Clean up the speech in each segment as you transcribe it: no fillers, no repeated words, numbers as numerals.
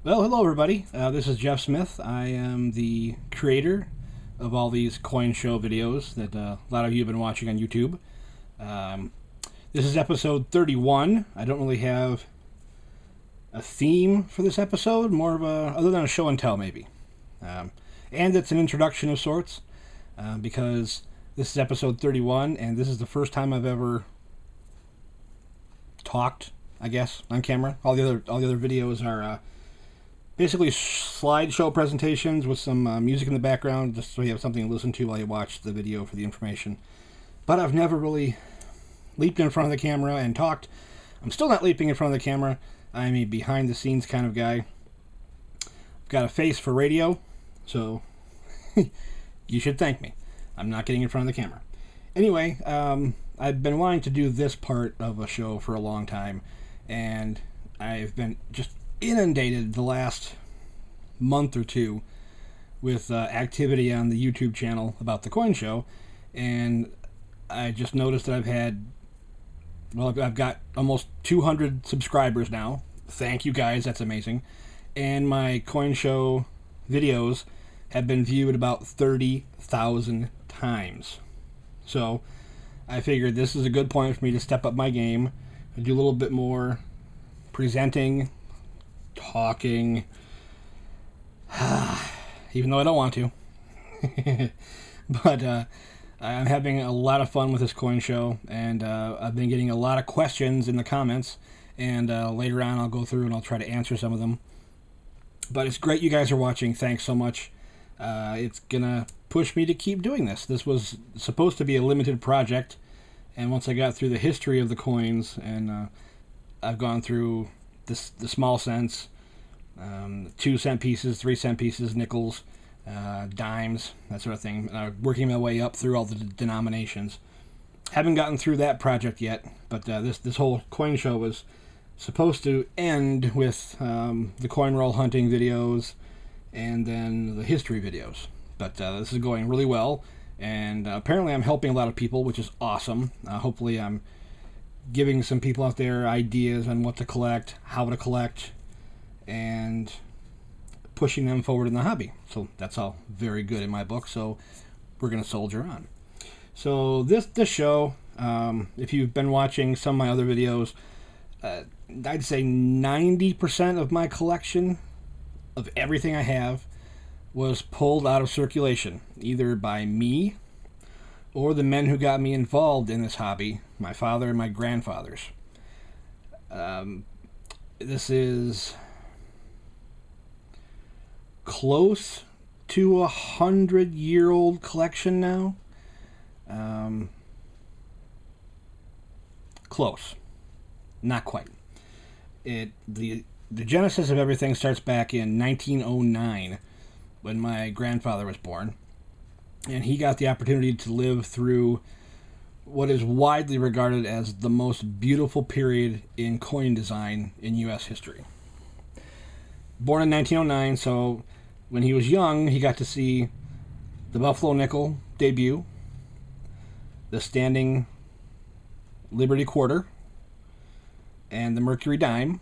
Well, hello everybody. This is Jeff Smith. I am the creator of all these coin show videos that a lot of you have been watching on YouTube. This is episode 31. I don't really have a theme for this episode, more of a, other than a show and tell maybe. And it's an introduction of sorts, because this is episode 31 and this is the first time I've ever talked, I guess, on camera. All the other videos are basically slideshow presentations with some music in the background, just so you have something to listen to while you watch the video for the information. But I've never really leaped in front of the camera and talked. I'm still not leaping in front of the camera. I'm a behind-the-scenes kind of guy. I've got a face for radio, so you should thank me. I'm not getting in front of the camera. Anyway, I've been wanting to do this part of a show for a long time, and I've been just inundated the last month or two with activity on the YouTube channel about the coin show, and I just noticed that I've got almost 200 subscribers now. Thank you guys, that's amazing. And my coin show videos have been viewed about 30,000 times. So I figured this is a good point for me to step up my game and do a little bit more presenting, talking, even though I don't want to. But I'm having a lot of fun with this coin show, and I've been getting a lot of questions in the comments, and later on I'll go through and I'll try to answer some of them. But it's great you guys are watching. Thanks so much. It's gonna push me to keep doing this. This was supposed to be a limited project, and once I got through the history of the coins, and I've gone through the small cents, 2-cent pieces, 3-cent pieces, nickels, dimes, that sort of thing, working my way up through all the denominations. Haven't gotten through that project yet, but this whole coin show was supposed to end with the coin roll hunting videos and then the history videos. But this is going really well, and apparently I'm helping a lot of people, which is awesome. Hopefully I'm giving some people out there ideas on what to collect, how to collect, and pushing them forward in the hobby. So that's all very good in my book, so we're going to soldier on. So this show, if you've been watching some of my other videos, I'd say 90% of my collection of everything I have was pulled out of circulation, either by me or the men who got me involved in this hobby, my father and my grandfathers. This is close to 100-year-old collection now. Close. Not quite. The genesis of everything starts back in 1909 when my grandfather was born. And he got the opportunity to live through what is widely regarded as the most beautiful period in coin design in U.S. history. Born in 1909, so when he was young, he got to see the Buffalo Nickel debut, the Standing Liberty Quarter, and the Mercury Dime,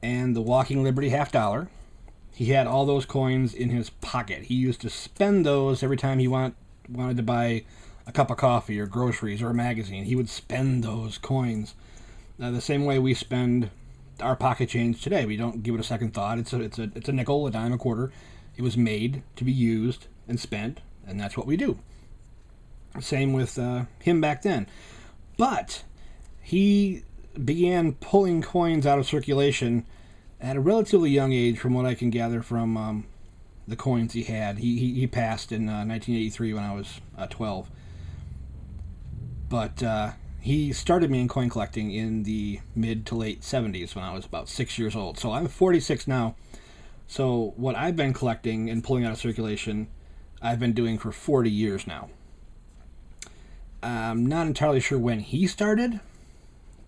and the Walking Liberty Half Dollar. He had all those coins in his pocket. He used to spend those every time he wanted to buy a cup of coffee or groceries or a magazine. He would spend those coins the same way we spend our pocket change today. We don't give it a second thought. It's a nickel, a dime, a quarter. It was made to be used and spent, and that's what we do. Same with him back then. But he began pulling coins out of circulation at a relatively young age, from what I can gather from the coins he had. He passed in 1983 when I was 12. But he started me in coin collecting in the mid to late 70s when I was about 6 years old. So I'm 46 now. So what I've been collecting and pulling out of circulation, I've been doing for 40 years now. I'm not entirely sure when he started,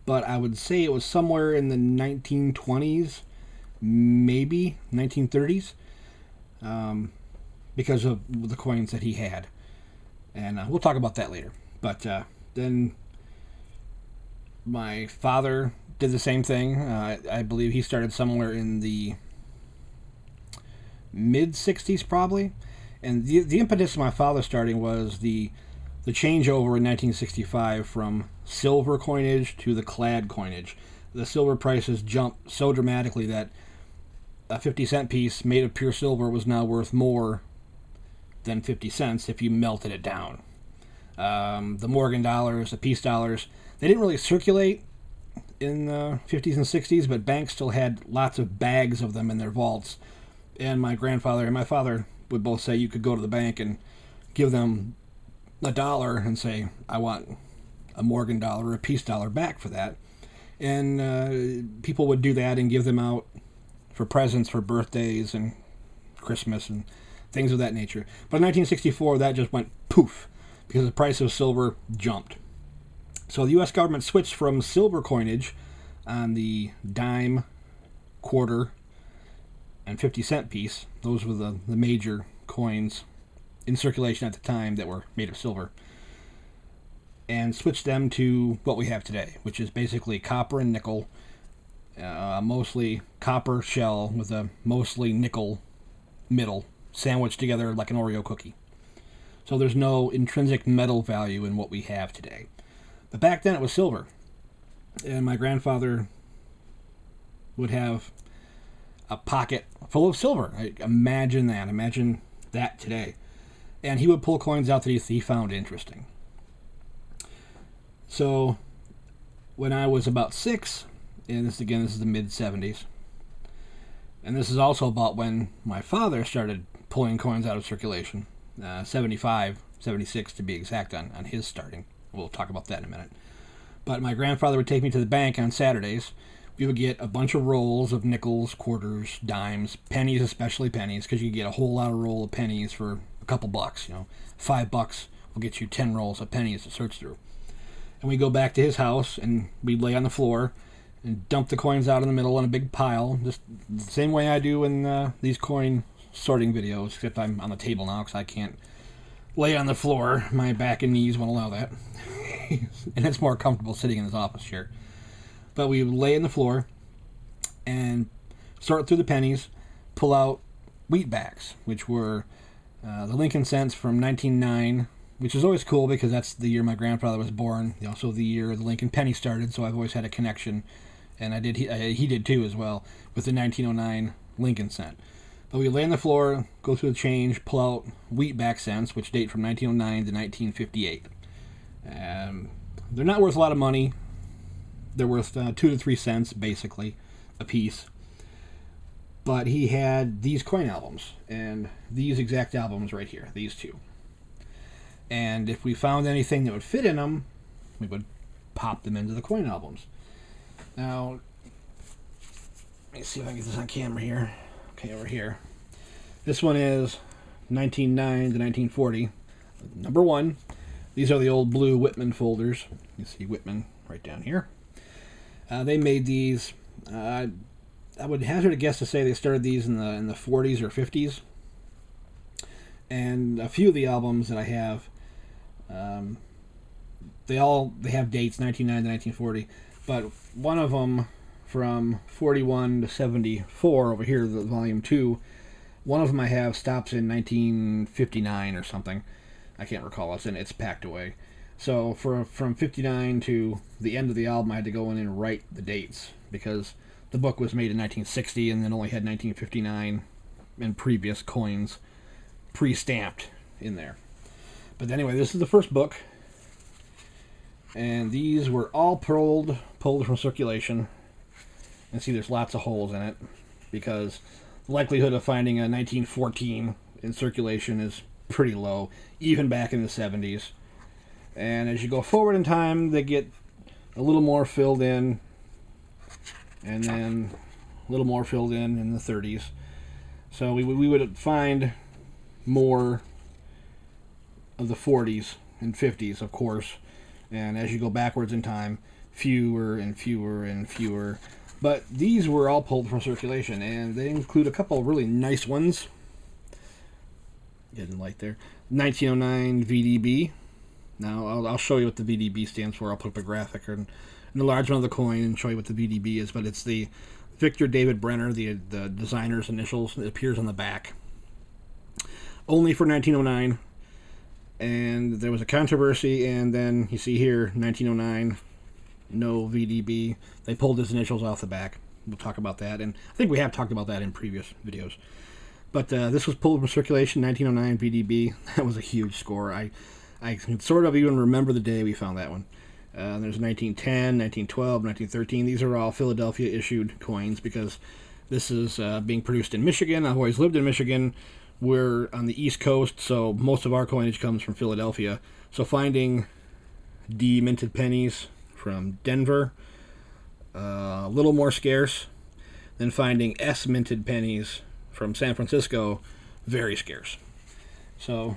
but I would say it was somewhere in the 1920s, maybe 1930s, because of the coins that he had. And we'll talk about that later. But then my father did the same thing. I believe he started somewhere in the mid-60s probably. And the impetus of my father starting was the changeover in 1965 from silver coinage to the clad coinage. The silver prices jumped so dramatically that a 50-cent piece made of pure silver was now worth more than 50 cents if you melted it down. The Morgan dollars, the peace dollars, they didn't really circulate in the 50s and 60s, but banks still had lots of bags of them in their vaults. And my grandfather and my father would both say you could go to the bank and give them $1 and say, I want a Morgan dollar or a peace dollar back for that. And people would do that and give them out for presents for birthdays and Christmas and things of that nature. But in 1964, that just went poof because the price of silver jumped. So the U.S. government switched from silver coinage on the dime, quarter, and 50-cent piece. Those were the major coins in circulation at the time that were made of silver. And switched them to what we have today, which is basically copper and nickel, mostly copper shell with a mostly nickel middle, sandwiched together like an Oreo cookie. So there's no intrinsic metal value in what we have today. But back then it was silver. And my grandfather would have a pocket full of silver. Imagine that. Imagine that today. And he would pull coins out that he found interesting. So when I was about 6, and this is the mid-70s, and this is also about when my father started pulling coins out of circulation, 75, 76 to be exact on his starting. We'll talk about that in a minute. But my grandfather would take me to the bank on Saturdays. We would get a bunch of rolls of nickels, quarters, dimes, pennies, especially pennies, because you could get a whole lot of roll of pennies for a couple bucks. $5 will get you 10 rolls of pennies to search through. And we go back to his house, and we'd lay on the floor and dump the coins out in the middle in a big pile, just the same way I do in these coin sorting videos, except I'm on the table now because I can't lay on the floor. My back and knees won't allow that. And it's more comfortable sitting in this office chair. But we would lay on the floor and sort through the pennies, pull out wheat backs, which were the Lincoln cents from 1909, which is always cool because that's the year my grandfather was born, also the year the Lincoln penny started, so I've always had a connection, and he did too as well, with the 1909 Lincoln cent. But we lay on the floor, go through the change, pull out wheatback cents, which date from 1909 to 1958. They're not worth a lot of money. They're worth 2 to 3 cents, basically, a piece. But he had these coin albums, and these exact albums right here, these two. And if we found anything that would fit in them, we would pop them into the coin albums. Now, let me see if I can get this on camera here. Okay, over here. This one is 1909 to 1940. Number 1. These are the old blue Whitman folders. You see Whitman right down here. They made these. I would hazard a guess to say they started these in the 40s or 50s. And a few of the albums that I have, they have dates 1909 to 1940, but one of them from 41 to 74 over here, the volume 2, one of them I have stops in 1959 or something. I can't recall. It's packed away. So from 59 to the end of the album, I had to go in and write the dates because the book was made in 1960 and then only had 1959 and previous coins pre-stamped in there. But anyway, this is the first book, and these were all pulled from circulation. And see, there's lots of holes in it because the likelihood of finding a 1914 in circulation is pretty low, even back in the 70s. And as you go forward in time, they get a little more filled in, and then a little more filled in the 30s. So we would find more of the 40s and 50s, of course, and as you go backwards in time, fewer and fewer and fewer. But these were all pulled from circulation, and they include a couple of really nice ones. Getting light there. 1909 VDB. Now I'll show you what the VDB stands for. I'll put up a graphic and an enlargement of the coin and show you what the VDB is, but it's the Victor David Brenner, the designer's initials. It appears on the back. Only for 1909, and there was a controversy, and then you see here, 1909, no VDB. They pulled his initials off the back. We'll talk about that, and I think we have talked about that in previous videos. But this was pulled from circulation, 1909 VDB. That was a huge score. I can sort of even remember the day we found that one. There's 1910, 1912, 1913. These are all Philadelphia-issued coins because this is being produced in Michigan. I've always lived in Michigan. We're on the East Coast, so most of our coinage comes from Philadelphia. So finding D minted pennies from Denver, a little more scarce than finding S minted pennies from San Francisco, very scarce. So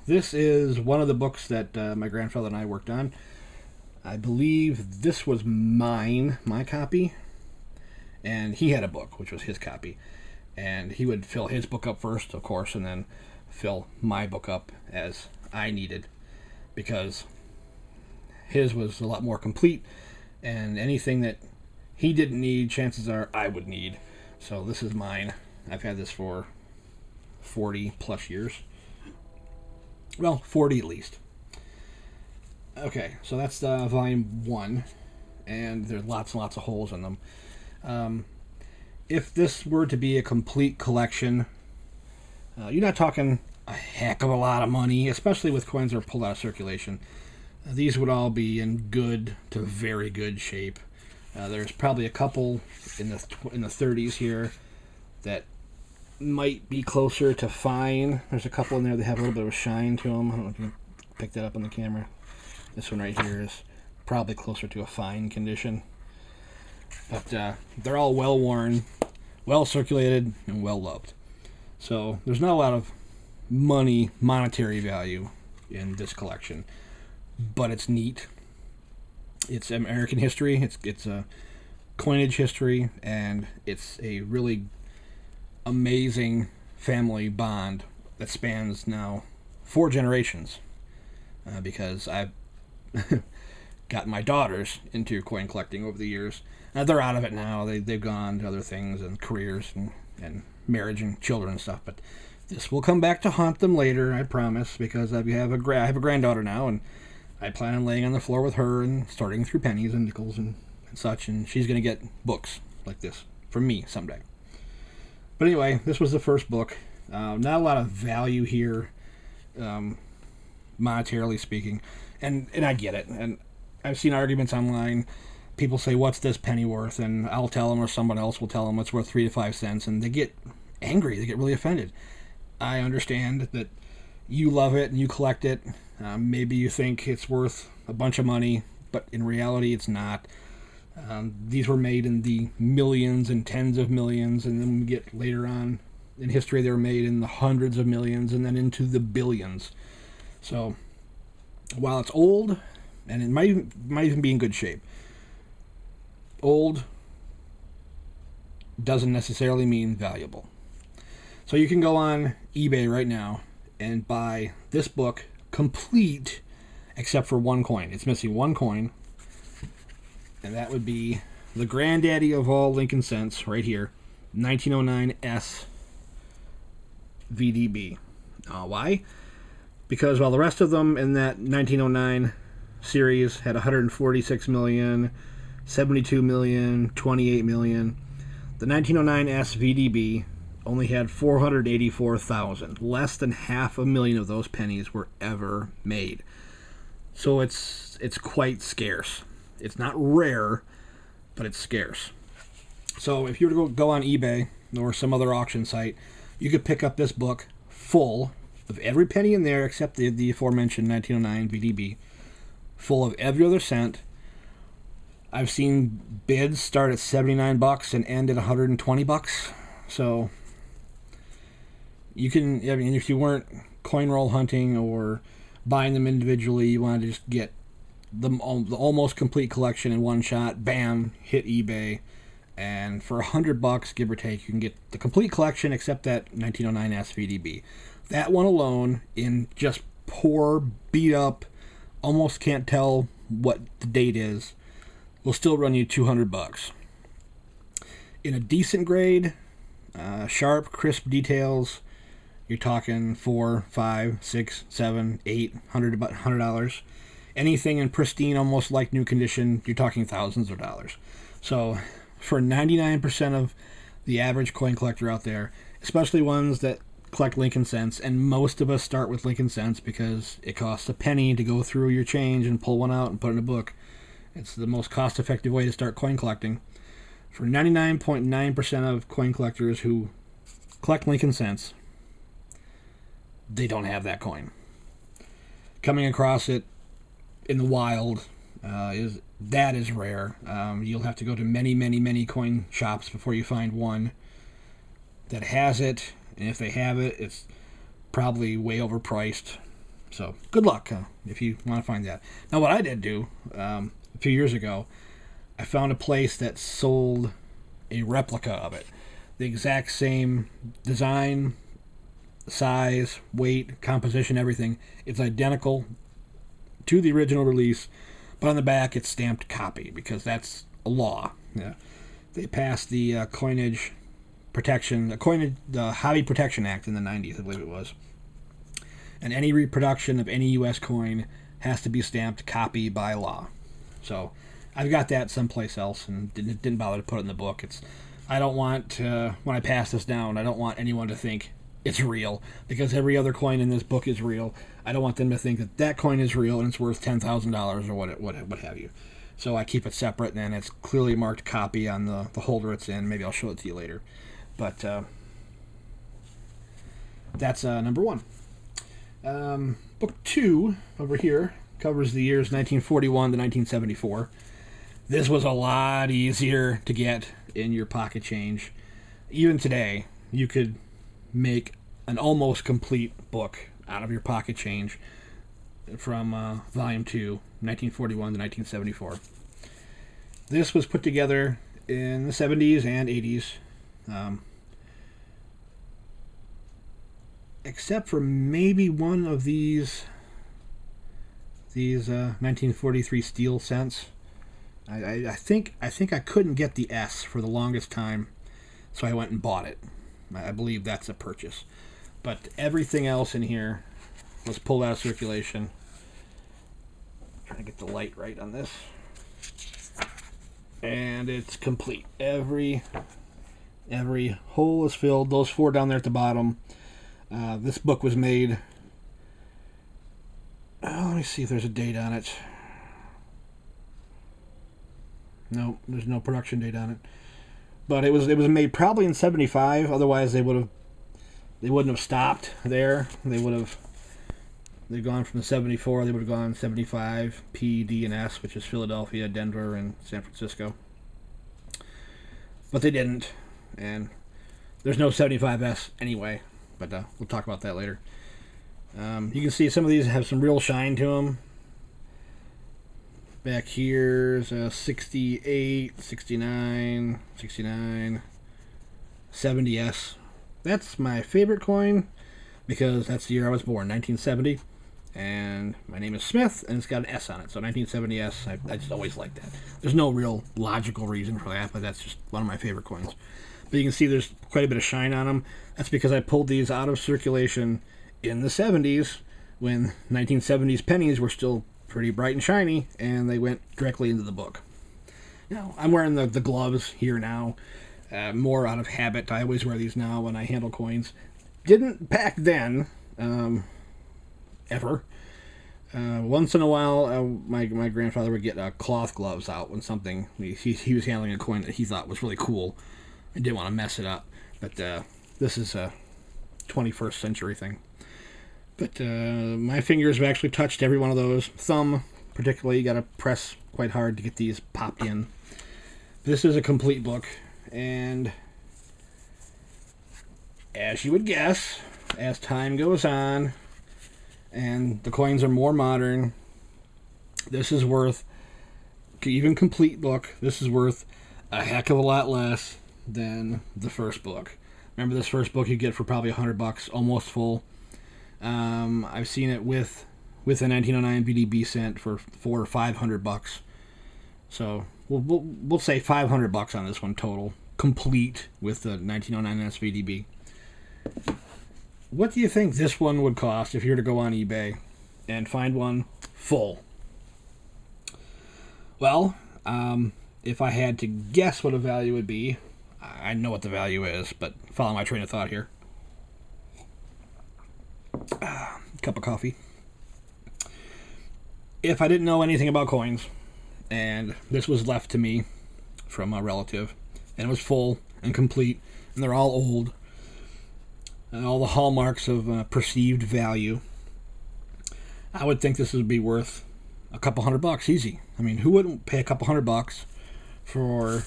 this is one of the books that my grandfather and I worked on. I believe this was my copy, and he had a book, which was his copy. And he would fill his book up first, of course, and then fill my book up as I needed, because his was a lot more complete, and anything that he didn't need, chances are I would need. So this is mine. I've had this for 40 plus years. Well, 40 at least. Okay, so that's volume 1, and there's lots and lots of holes in them. If this were to be a complete collection, you're not talking a heck of a lot of money, especially with coins that are pulled out of circulation. These would all be in good to very good shape. There's probably a couple in the 30s here that might be closer to fine. There's a couple in there that have a little bit of a shine to them. I don't know if you can pick that up on the camera. This one right here is probably closer to a fine condition. But they're all well worn, well circulated, and well loved. So there's not a lot of monetary value in this collection, but it's neat. It's American history. It's a coinage history, and it's a really amazing family bond that spans now 4 generations. Because I've got my daughters into coin collecting over the years. They're out of it now. They've gone to other things and careers and marriage and children and stuff. But this will come back to haunt them later, I promise, because I have a granddaughter now, and I plan on laying on the floor with her and sorting through pennies and nickels and such, and she's going to get books like this from me someday. But anyway, this was the first book. Not a lot of value here, monetarily speaking, and I get it. And I've seen arguments online. People say, "What's this penny worth?" And I'll tell them, or someone else will tell them it's worth 3 to 5 cents, and they get angry. They get really offended. I understand that you love it and you collect it. Maybe you think it's worth a bunch of money, but in reality, it's not. These were made in the millions and tens of millions, and then we get later on in history, they were made in the hundreds of millions, and then into the billions. So while it's old, and it might even be in good shape, old doesn't necessarily mean valuable. So you can go on eBay right now and buy this book complete, except for one coin. It's missing one coin, and that would be the granddaddy of all Lincoln cents right here, 1909 S VDB. Why? Because while the rest of them in that 1909 series had 146 million, 72 million, 28 million, the 1909 S VDB only had 484,000. Less than 500,000 of those pennies were ever made. So it's quite scarce. It's not rare, but it's scarce. So if you were to go on eBay or some other auction site, you could pick up this book full of every penny in there except the aforementioned 1909 VDB, full of every other cent. I've seen bids start at $79 and end at $120. So you can, I mean, if you weren't coin roll hunting or buying them individually, you wanted to just get the almost complete collection in one shot, bam, hit eBay, and for $100, give or take, you can get the complete collection except that 1909 SVDB. That one alone, in just poor, beat up, almost can't tell what the date is, will still run you $200. In a decent grade, sharp, crisp details, you're talking $4, $5, $6, $7, $8, $100. Anything in pristine, almost like new condition, you're talking thousands of dollars. So for 99% of the average coin collector out there, especially ones that collect Lincoln Cents, and most of us start with Lincoln Cents because it costs a penny to go through your change and pull one out and put it in a book. It's the most cost-effective way to start coin collecting. For 99.9% of coin collectors who collect Lincoln Cents, they don't have that coin. Coming across it in the wild is rare. You'll have to go to many coin shops before you find one that has it, and if they have it, it's probably way overpriced. So good luck if you want to find that. Now, what I did do a few years ago, I found a place that sold a replica of it, the exact same design, size, weight, composition, everything. It's identical to the original release, but on the back it's stamped copy because that's a law. Yeah. They passed the coinage protection, the Hobby Protection Act in the 90s, I believe it was. And any reproduction of any U.S. coin has to be stamped copy by law. So I've got that someplace else and didn't bother to put it in the book. I don't want, when I pass this down, I don't want anyone to think it's real, because every other coin in this book is real. I don't want them to think that that coin is real and it's worth $10,000 or what have you. So I keep it separate, and it's clearly marked copy on the holder it's in. Maybe I'll show it to you later. But that's number one. Book 2 over here covers the years 1941 to 1974. This was a lot easier to get in your pocket change. Even today, you could make an almost complete book out of your pocket change from Volume 2, 1941 to 1974. This was put together in the 70s and 80s. Except for maybe one of these 1943 steel cents. I think I couldn't get the S for the longest time, so I went and bought it. I believe that's a purchase. But everything else in here was pulled out of circulation. Trying to get the light right on this. And it's complete. Every hole is filled. Those 4 down there at the bottom. This book was made... let me see if there's a date on it. No, there's no production date on it. But it was made probably in 75. Otherwise, they wouldn't have stopped there. They'd gone from the 74. They would have gone 75, P, D, and S, which is Philadelphia, Denver, and San Francisco. But they didn't, and there's no 75S anyway. But we'll talk about that later. You can see some of these have some real shine to them. Back here's 68, 69, 69, 70S. That's my favorite coin because that's the year I was born, 1970. And my name is Smith, and it's got an S on it. So 1970S, I just always liked that. There's no real logical reason for that, but that's just one of my favorite coins. But you can see there's quite a bit of shine on them. That's because I pulled these out of circulation in the 70s when 1970s pennies were still pretty bright and shiny, and they went directly into the book. Now, I'm wearing the gloves here now, more out of habit. I always wear these now when I handle coins. Didn't back then, ever. Once in a while, my grandfather would get cloth gloves out when something, he was handling a coin that he thought was really cool and didn't want to mess it up. But this is a 21st century thing. But my fingers have actually touched every one of those. Thumb, particularly, you got to press quite hard to get these popped in. This is a complete book, and as you would guess, as time goes on, and the coins are more modern, this is worth, even complete book, this is worth a heck of a lot less than the first book. Remember, this first book you get for probably $100, almost full. I've seen it with a 1909 BDB cent for $400 or $500. So we'll say $500 on this one total, complete with the 1909 SVDB. What do you think this one would cost if you were to go on eBay and find one full? Well, if I had to guess what a value would be, I know what the value is, but follow my train of thought here. Cup of coffee. If I didn't know anything about coins, and this was left to me from a relative, and it was full and complete, and they're all old, and all the hallmarks of perceived value, I would think this would be worth a couple $100 easy. I mean, who wouldn't pay a couple $100 for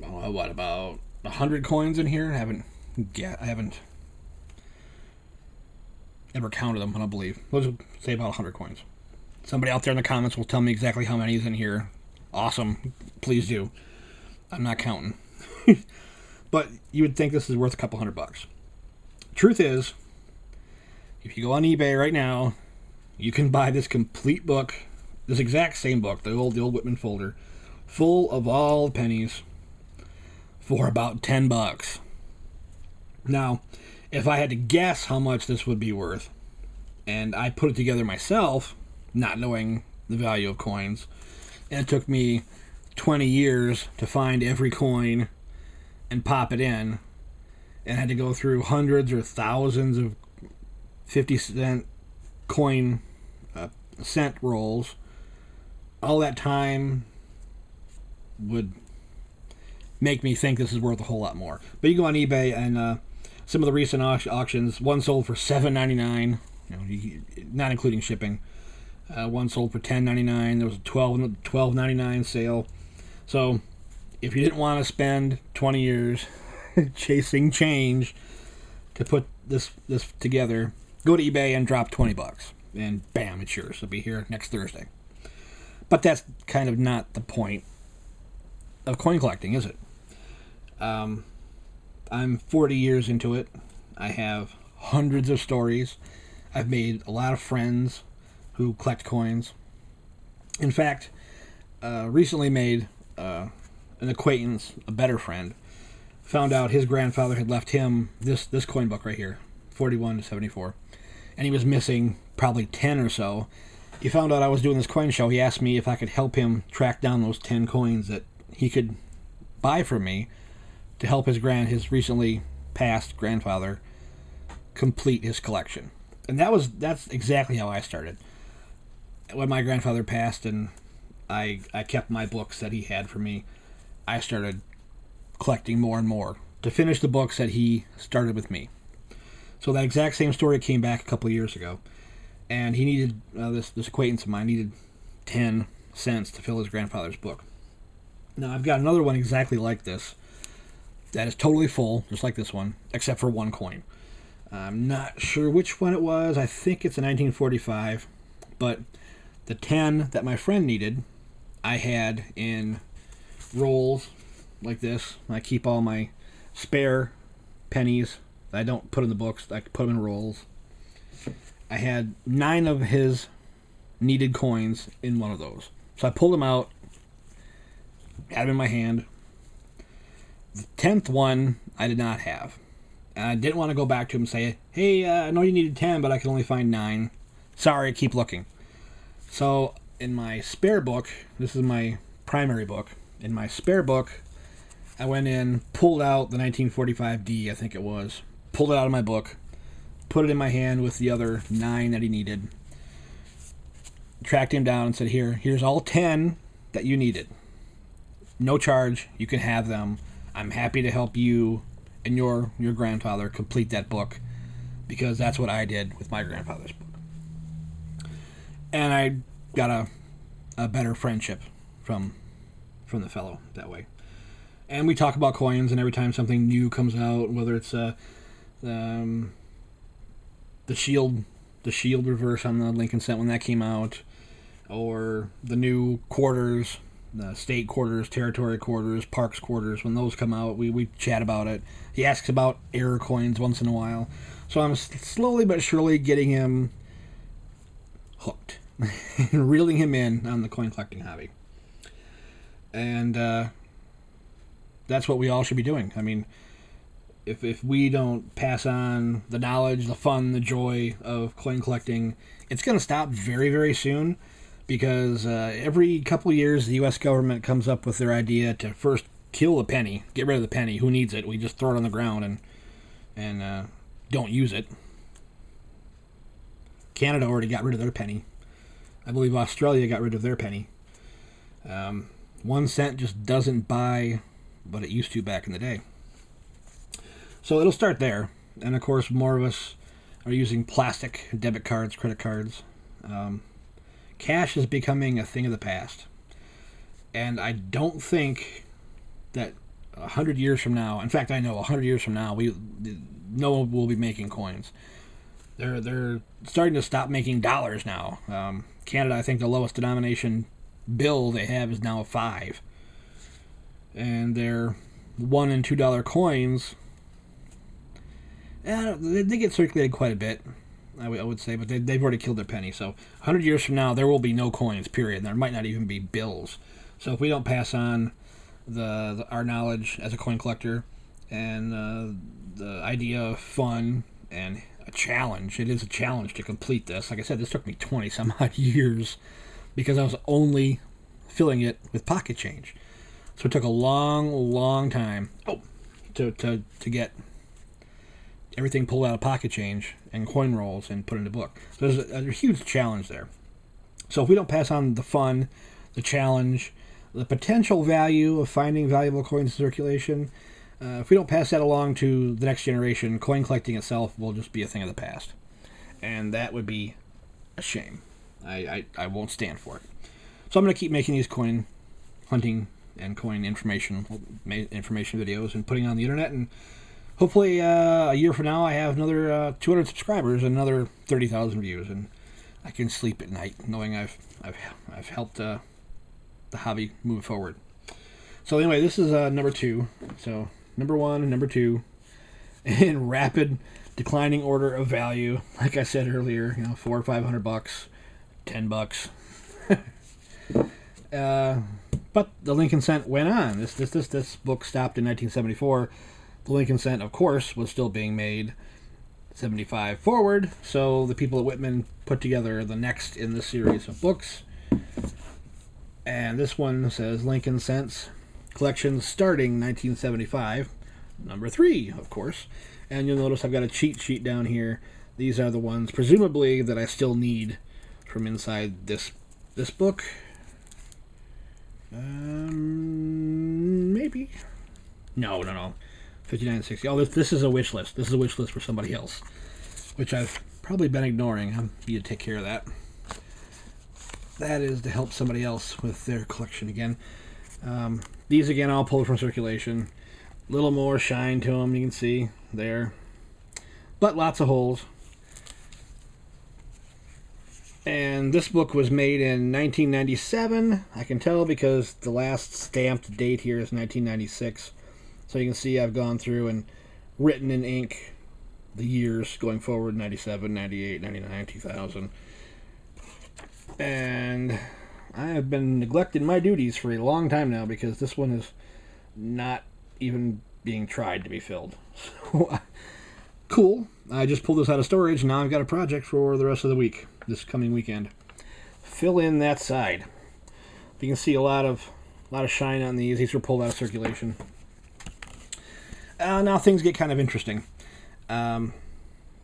what, about 100 coins in here? I haven't ever counted them, I don't believe. Let's say about 100 coins. Somebody out there in the comments will tell me exactly how many is in here. Awesome. Please do. I'm not counting. But you would think this is worth a couple $100. Truth is, if you go on eBay right now, you can buy this complete book, this exact same book, the old Whitman folder, full of all the pennies, for about $10. Now, if I had to guess how much this would be worth, and I put it together myself, not knowing the value of coins, and it took me 20 years to find every coin and pop it in, and had to go through hundreds or thousands of 50-cent coin cent rolls, all that time would make me think this is worth a whole lot more. But you go on eBay, and some of the recent auctions, one sold for $7.99, not including shipping. One sold for $10.99. There was a $12.99 sale. So if you didn't want to spend 20 years chasing change to put this together, go to eBay and drop $20, and bam, it's yours. It'll be here next Thursday. But that's kind of not the point of coin collecting, is it? I'm 40 years into it. I have hundreds of stories. I've made a lot of friends who collect coins. In fact, recently made an acquaintance, a better friend, found out his grandfather had left him this coin book right here, 41 to 74, and he was missing probably 10 or so. He found out I was doing this coin show. He asked me if I could help him track down those 10 coins that he could buy from me to help his recently passed grandfather complete his collection. And that's exactly how I started. When my grandfather passed and I kept my books that he had for me, I started collecting more and more to finish the books that he started with me. So that exact same story came back a couple of years ago, and he needed, this acquaintance of mine needed 10 cents to fill his grandfather's book. Now I've got another one exactly like this that is totally full, just like this one, except for one coin. I'm not sure which one it was. I think it's a 1945, but the 10 that my friend needed, I had in rolls like this. I keep all my spare pennies that I don't put in the books. I put them in rolls. I had 9 of his needed coins in one of those. So I pulled them out, had them in my hand. The 10th one I did not have. And I didn't want to go back to him and say, hey, I know you needed 10, but I can only find 9. Sorry, keep looking. So in my spare book, this is my primary book. In my spare book, I went in, pulled out the 1945D, I think it was, pulled it out of my book, put it in my hand with the other 9 that he needed, tracked him down and said, here's all 10 that you needed. No charge, you can have them. I'm happy to help you and your grandfather complete that book, because that's what I did with my grandfather's book. And I got a better friendship from the fellow that way. And we talk about coins, and every time something new comes out, whether it's the shield reverse on the Lincoln cent when that came out, or the new quarters, the state quarters, territory quarters, parks quarters, when those come out, we chat about it. He asks about error coins once in a while. So I'm slowly but surely getting him hooked and reeling him in on the coin collecting hobby. And that's what we all should be doing. I mean, if we don't pass on the knowledge, the fun, the joy of coin collecting, it's going to stop very, very soon, because every couple of years the U.S. government comes up with their idea to first kill the penny, get rid of the penny. Who needs it? We just throw it on the ground and don't use it. Canada already got rid of their penny. I believe Australia got rid of their penny. 1 cent just doesn't buy what it used to back in the day. So it'll start there. And of course, more of us are using plastic debit cards, credit cards. Cash is becoming a thing of the past. And I don't think that 100 years from now, in fact, I know 100 years from now, no one will be making coins. They're starting to stop making dollars now. Canada, I think the lowest denomination bill they have is now a 5. And their $1 and $2 coins, they get circulated quite a bit, I would say, but they've already killed their penny. So 100 years from now, there will be no coins, period. There might not even be bills. So if we don't pass on our knowledge as a coin collector and the idea of fun and a challenge, it is a challenge to complete this. Like I said, this took me 20 some odd years because I was only filling it with pocket change. So it took a long, long time to get everything pulled out of pocket change and coin rolls and put in the book. So there's a huge challenge there. So if we don't pass on the fun, the challenge, the potential value of finding valuable coins in circulation, if we don't pass that along to the next generation, coin collecting itself will just be a thing of the past. And that would be a shame. I won't stand for it. So I'm going to keep making these coin hunting and coin information videos and putting it on the internet, and hopefully a year from now I have another 200 subscribers and another 30,000 views, and I can sleep at night knowing I've helped the hobby move forward. So anyway, this is number 2. So number 1 and number 2 in rapid declining order of value. Like I said earlier, $400 or $500, $10. But the Lincoln Cent went on. This book stopped in 1974. The Lincoln Cent, of course, was still being made 75 forward. So the people at Whitman put together the next in the series of books. And this one says Lincoln Cents collection starting 1975. Number 3, of course. And you'll notice I've got a cheat sheet down here. These are the ones, presumably, that I still need from inside this book. Maybe. No. 59.60. Oh, this is a wish list. This is a wish list for somebody else, which I've probably been ignoring. I need to take care of that. That is to help somebody else with their collection again. These, again, I'll pull from circulation. A little more shine to them, you can see there. But lots of holes. And this book was made in 1997. I can tell because the last stamped date here is 1996. So you can see I've gone through and written in ink the years going forward, 97, 98, 99, 2000. And I have been neglecting my duties for a long time now because this one is not even being tried to be filled. So, cool. I just pulled this out of storage. Now I've got a project for the rest of the week, this coming weekend. Fill in that side. You can see a lot of shine on these. These were pulled out of circulation. Now things get kind of interesting.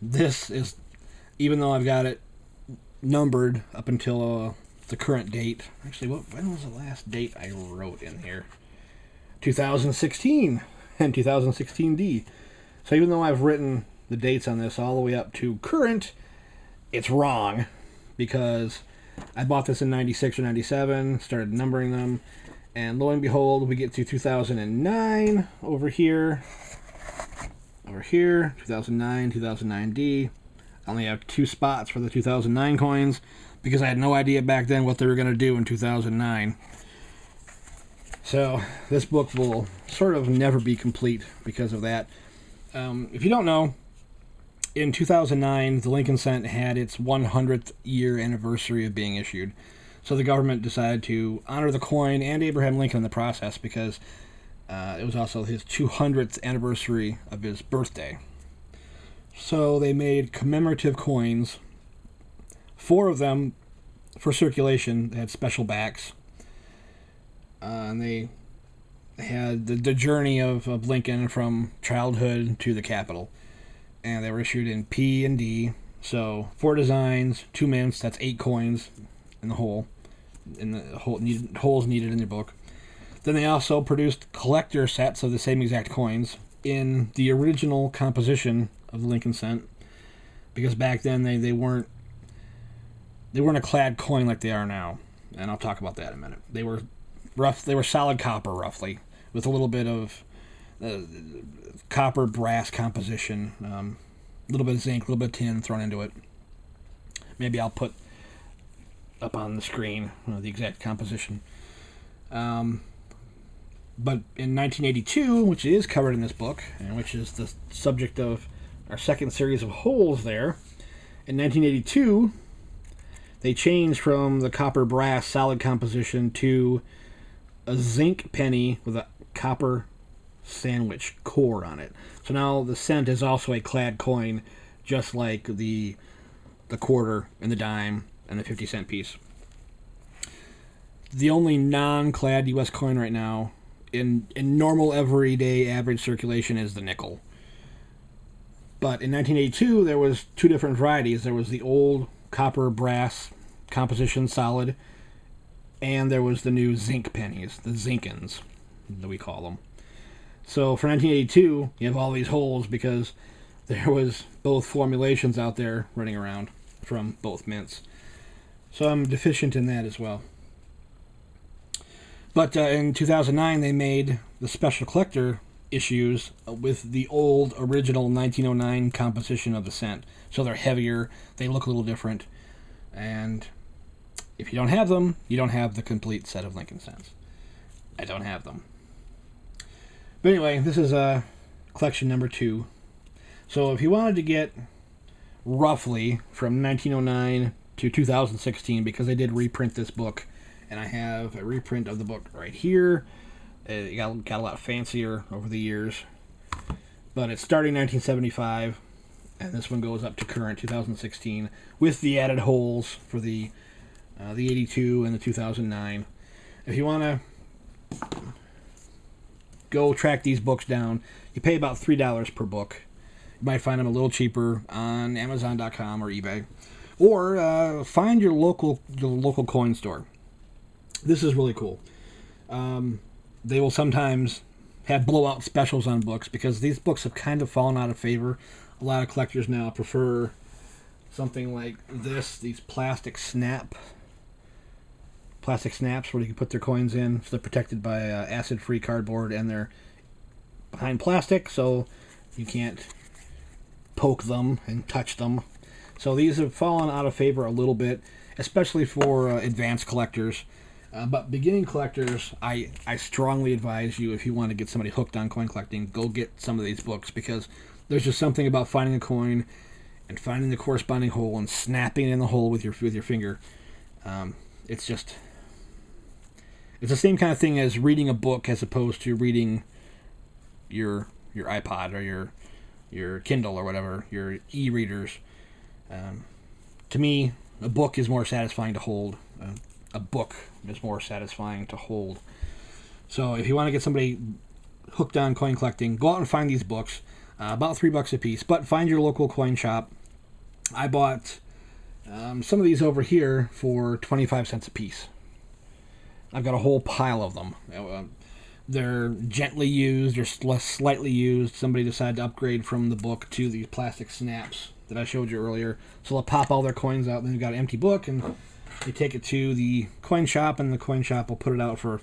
This is, even though I've got it numbered up until the current date. Actually, when was the last date I wrote in here? 2016 and 2016D. So even though I've written the dates on this all the way up to current, it's wrong because I bought this in 96 or 97, started numbering them, and lo and behold, we get to 2009 over here, 2009, 2009D. I only have 2 spots for the 2009 coins because I had no idea back then what they were going to do in 2009. So this book will sort of never be complete because of that. If you don't know, in 2009, the Lincoln Cent had its 100th year anniversary of being issued. So the government decided to honor the coin and Abraham Lincoln in the process because it was also his 200th anniversary of his birthday. So they made commemorative coins, 4 of them for circulation. They had special backs. And they had the journey of Lincoln from childhood to the Capitol. And they were issued in P and D. So 4 designs, 2 mints, that's 8 coins in the hole. Holes needed in your book. Then they also produced collector sets of the same exact coins in the original composition of the Lincoln cent. Because back then they weren't a clad coin like they are now. And I'll talk about that in a minute. They were solid copper, roughly, with a little bit of copper brass composition, a little bit of zinc, a little bit of tin thrown into it. Maybe I'll put up on the screen the exact composition. But in 1982, which is covered in this book, and which is the subject of our second series of holes there, in 1982, they changed from the copper brass solid composition to a zinc penny with a copper sandwich core on it. So now the cent is also a clad coin, just like the quarter and the dime and the 50-cent piece. The only non-clad U.S. coin right now in normal everyday average circulation is the nickel. But in 1982, there was 2 different varieties. There was the old copper brass composition solid, and there was the new zinc pennies, the Zinkins, that we call them. So for 1982, you have all these holes because there was both formulations out there running around from both mints. So I'm deficient in that as well. But in 2009, they made the special collector issues with the old original 1909 composition of the cent. So they're heavier, they look a little different, and if you don't have them, you don't have the complete set of Lincoln cents. I don't have them. But anyway, this is collection number 2. So if you wanted to get roughly from 1909 to 2016, because they did reprint this book, and I have a reprint of the book right here. It got a lot fancier over the years, but it's starting 1975, and this one goes up to current 2016 with the added holes for the 82 and the 2009. If you want to go track these books down, you pay about $3 per book. You might find them a little cheaper on Amazon.com or eBay, or find your local coin store. This is really cool. They will sometimes have blowout specials on books because these books have kind of fallen out of favor. A lot of collectors now prefer something like this, these plastic snaps where you can put their coins in. So they're protected by acid-free cardboard, and they're behind plastic, so you can't poke them and touch them. So these have fallen out of favor a little bit, especially for advanced collectors. But beginning collectors, I strongly advise you, if you want to get somebody hooked on coin collecting, go get some of these books, because there's just something about finding a coin and finding the corresponding hole and snapping it in the hole with your finger. It's the same kind of thing as reading a book as opposed to reading your iPod or your Kindle or whatever, your e-readers. To me, a book is more satisfying to hold. A book is more satisfying to hold. So if you want to get somebody hooked on coin collecting, go out and find these books. About $3 a piece, but find your local coin shop. I bought some of these over here for 25 cents a piece. I've got a whole pile of them. They're gently used or slightly used. Somebody decided to upgrade from the book to these plastic snaps that I showed you earlier. So they'll pop all their coins out, and then you've got an empty book, and they take it to the coin shop, and the coin shop will put it out for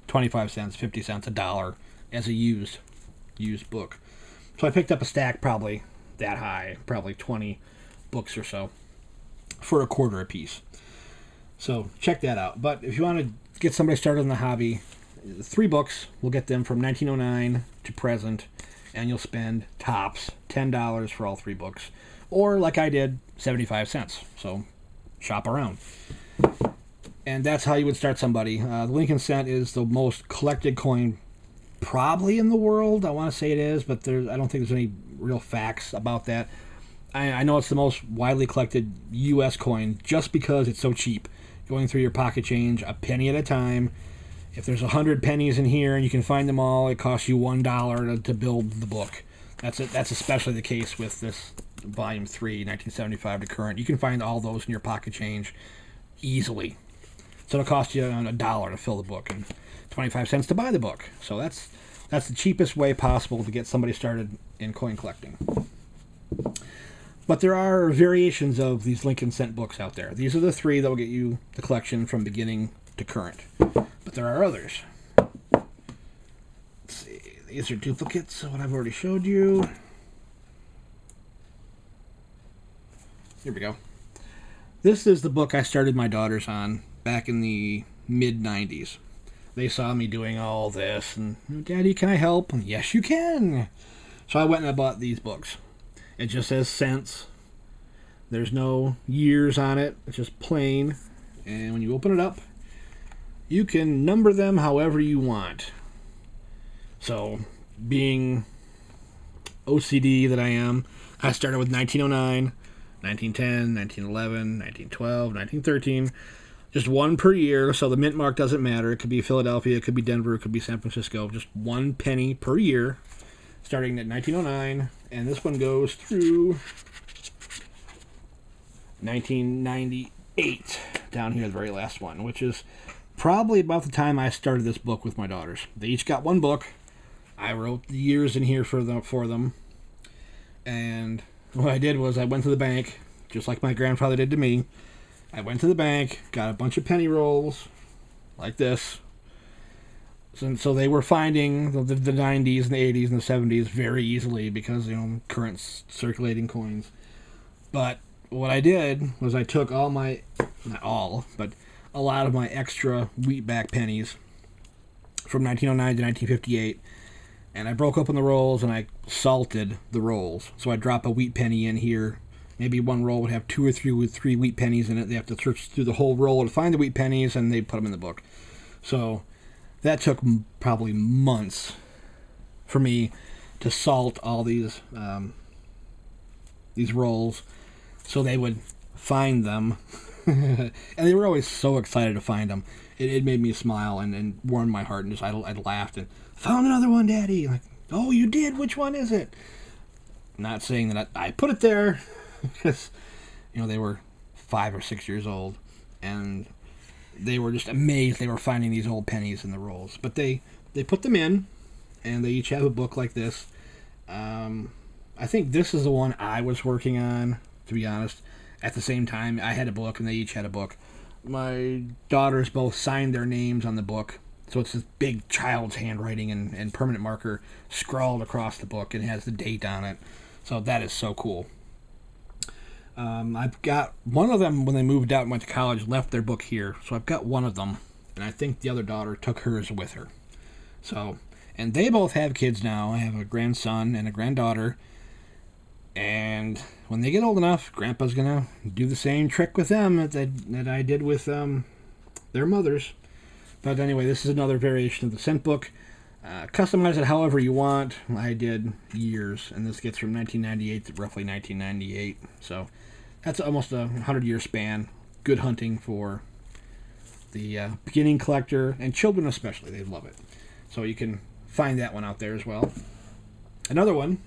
25 cents, 50 cents, $1 as a used book. So I picked up a stack probably that high, probably 20 books or so, for $0.25 a piece. So check that out. But if you want to get somebody started in the hobby, 3 books will get them from 1909 to present, and you'll spend tops $10 for all 3 books. Or, like I did, 75 cents. So shop around. And that's how you would start somebody. The Lincoln cent is the most collected coin probably in the world. I want to say it is, but I don't think there's any real facts about that. I know it's the most widely collected U.S. coin just because it's so cheap. Going through your pocket change a penny at a time. If there's 100 pennies in here and you can find them all, it costs you $1 to build the book. That's especially the case with this Volume 3, 1975 to current. You can find all those in your pocket change easily. So it'll cost you $1 to fill the book and 25 cents to buy the book. So that's the cheapest way possible to get somebody started in coin collecting. But there are variations of these Lincoln cent books out there. These are the 3 that will get you the collection from beginning to current. But there are others. Let's see. These are duplicates of what I've already showed you. Here we go. This is the book I started my daughters on back in the mid-90s. They saw me doing all this, and, Daddy, can I help? And, yes, you can. So I went and I bought these books. It just says cents. There's no years on it. It's just plain. And when you open it up, you can number them however you want. So, being OCD that I am, I started with 1909, 1910, 1911, 1912, 1913. Just one per year, so the mint mark doesn't matter. It could be Philadelphia, it could be Denver, it could be San Francisco. Just 1 penny per year, starting at 1909. And this one goes through 1998, down here, the very last one, which is probably about the time I started this book with my daughters. They each got one book. I wrote the years in here for them. And what I did was I went to the bank, just like my grandfather did to me. I went to the bank, got a bunch of penny rolls, like this. So they were finding the 90s and the 80s and the 70s very easily because, current circulating coins. But what I did was I took all my, not all, but a lot of my extra wheatback pennies from 1909 to 1958, and I broke open the rolls and I salted the rolls. So I drop a wheat penny in here. Maybe one roll would have 2 or 3 wheat pennies in it. They have to search through the whole roll to find the wheat pennies, and they put them in the book. So that took probably months for me to salt all these rolls so they would find them. And they were always so excited to find them. It made me smile and warmed my heart, and just I laughed and found another one, Daddy. Like, oh, you did? Which one is it? Not saying that I put it there. Because, they were 5 or 6 years old, and they were just amazed they were finding these old pennies in the rolls. But they put them in, and they each have a book like this. I think this is the one I was working on, to be honest. At the same time, I had a book, and they each had a book. My daughters both signed their names on the book, so it's this big child's handwriting and permanent marker scrawled across the book, and it has the date on it. So that is so cool. I've got one of them when they moved out and went to college, left their book here. So I've got one of them, and I think the other daughter took hers with her. So, and they both have kids now. I have a grandson and a granddaughter. And when they get old enough, Grandpa's going to do the same trick with them that I did with their mothers. But anyway, this is another variation of the cent book. Customize it however you want. I did years, and this gets from 1998 to roughly 1998. So that's almost a 100-year span. Good hunting for the beginning collector, and children especially. They love it. So you can find that one out there as well. Another one,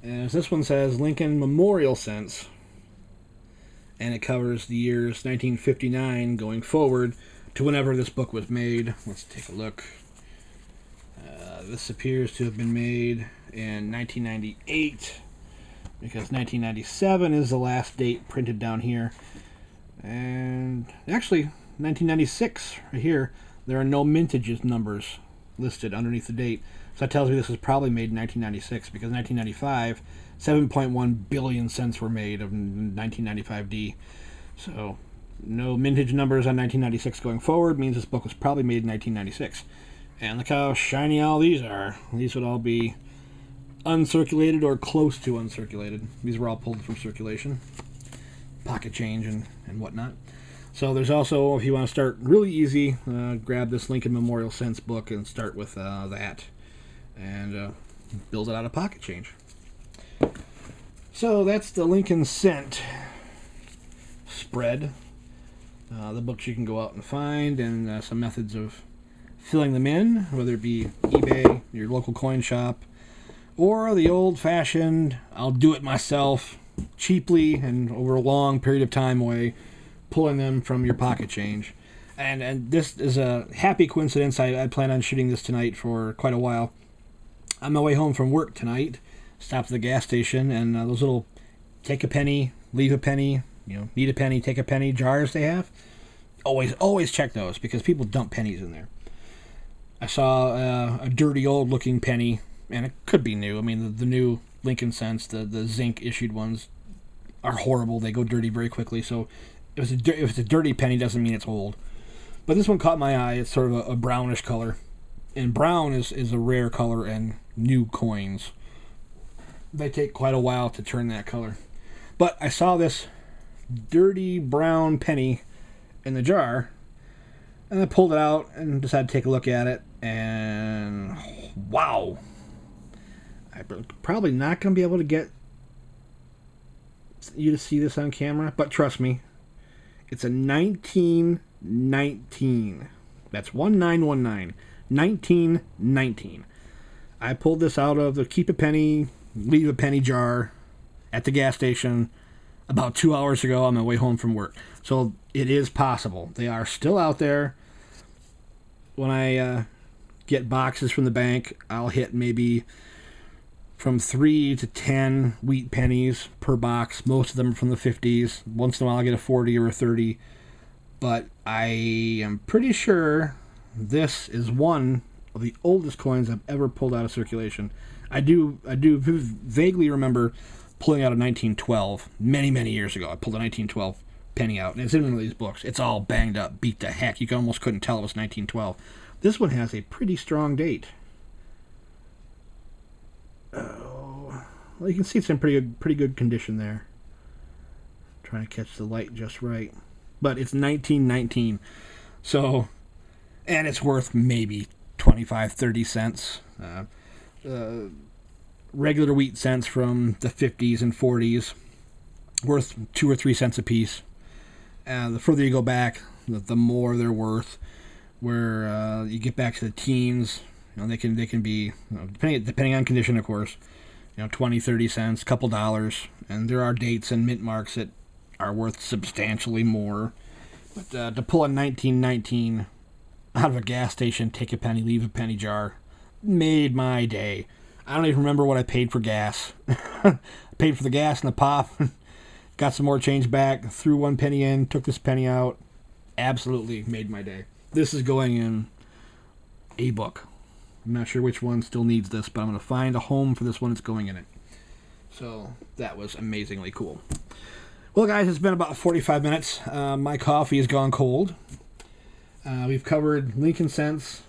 as this one says, Lincoln Memorial Cents, and it covers the years 1959 going forward to whenever this book was made. Let's take a look. This appears to have been made in 1998, because 1997 is the last date printed down here. And actually, 1996 right here, there are no mintage numbers listed underneath the date. So that tells me this was probably made in 1996, because 1995, 7.1 billion cents were made of 1995D. So no mintage numbers on 1996 going forward means this book was probably made in 1996. And look how shiny all these are. These would all be uncirculated or close to uncirculated. These were all pulled from circulation. Pocket change and whatnot. So there's also, if you want to start really easy, grab this Lincoln Memorial Cents book and start with that. And build it out of pocket change. So that's the Lincoln Cent spread. The books you can go out and find, and some methods of filling them in, whether it be eBay, your local coin shop, or the old-fashioned, I'll do it myself, cheaply and over a long period of time way, pulling them from your pocket change. And this is a happy coincidence. I plan on shooting this tonight for quite a while. On my way home from work tonight, stopped at the gas station, and those little take a penny, leave a penny, need a penny, take a penny jars they have. Always check those, because people dump pennies in there. I saw a dirty old looking penny, and it could be new. I mean, the new Lincoln Cents, the zinc issued ones, are horrible. They go dirty very quickly. So if it's a dirty penny, doesn't mean it's old. But this one caught my eye. It's sort of a brownish color, and brown is a rare color in new coins. They take quite a while to turn that color. But I saw this dirty brown penny in the jar, and I pulled it out and decided to take a look at it, and wow. I'm probably not going to be able to get you to see this on camera, but trust me, it's a 1919. That's 1919. 1919. I pulled this out of the keep a penny, leave a penny jar at the gas station about 2 hours ago on my way home from work. So it is possible. They are still out there. When I get boxes from the bank, I'll hit maybe from 3 to 10 wheat pennies per box. Most of them are from the 50s. Once in a while I'll get a 40 or a 30. But I am pretty sure this is one of the oldest coins I've ever pulled out of circulation. I do vaguely remember pulling out a 1912 many years ago. I pulled a 1912 penny out, and it's in one of these books. It's all banged up, beat to heck. You almost couldn't tell it was 1912. This one has a pretty strong date. Oh, well, you can see it's in pretty good condition there. Trying to catch the light just right, but it's 1919. So, and it's worth maybe 25-30 cents. Regular wheat cents from the 50s and 40s, worth 2 or 3 cents a piece. The further you go back, the more they're worth. Where you get back to the teens, they can be, depending on condition, of course, 20-30 cents, couple dollars, and there are dates and mint marks that are worth substantially more. But to pull a 1919 out of a gas station, take a penny, leave a penny jar, made my day. I don't even remember what I paid for gas. I paid for the gas and the pop, got some more change back, threw 1 penny in, took this penny out. Absolutely made my day. This is going in a book. I'm not sure which one still needs this, but I'm going to find a home for this one that's going in it. So that was amazingly cool. Well, guys, it's been about 45 minutes. My coffee has gone cold. We've covered Lincoln Cents.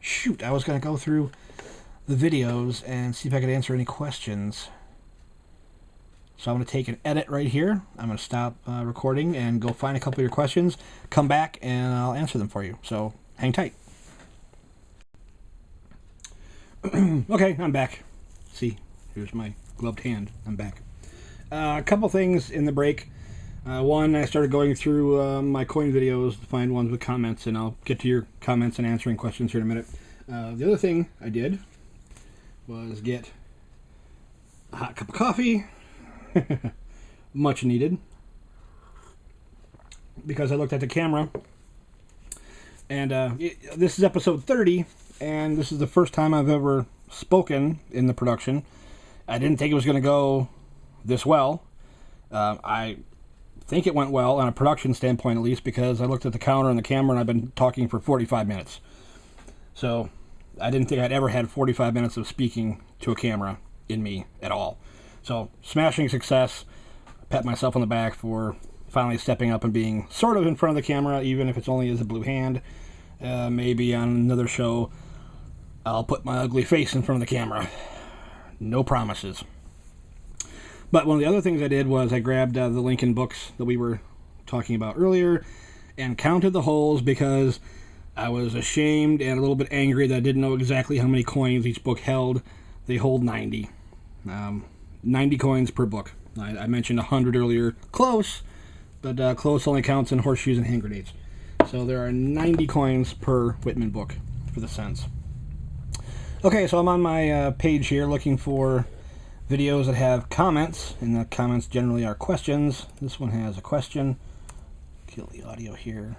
Shoot, I was going to go through the videos and see if I could answer any questions. So I'm going to take an edit right here. I'm going to stop recording and go find a couple of your questions, come back, and I'll answer them for you. So hang tight. Okay, I'm back. See, here's my gloved hand. I'm back. A couple things in the break. One, I started going through my coin videos to find ones with comments, and I'll get to your comments and answering questions here in a minute. The other thing I did was get a hot cup of coffee. Much needed, because I looked at the camera, and this is episode 30, and this is the first time I've ever spoken in the production. I didn't think it was going to go this well. I think it went well on a production standpoint, at least, because I looked at the counter and the camera, and I've been talking for 45 minutes. So I didn't think I'd ever had 45 minutes of speaking to a camera in me at all. So, smashing success. I pat myself on the back for finally stepping up and being sort of in front of the camera, even if it's only as a blue hand. Maybe on another show, I'll put my ugly face in front of the camera. No promises. But one of the other things I did was I grabbed the Lincoln books that we were talking about earlier and counted the holes because I was ashamed and a little bit angry that I didn't know exactly how many coins each book held. They hold 90. 90 coins per book. I mentioned 100 earlier. Close, but close only counts in horseshoes and hand grenades. So there are 90 coins per Whitman book for the cents. Okay, so I'm on my page here looking for videos that have comments, and the comments generally are questions. This one has a question. Kill the audio here.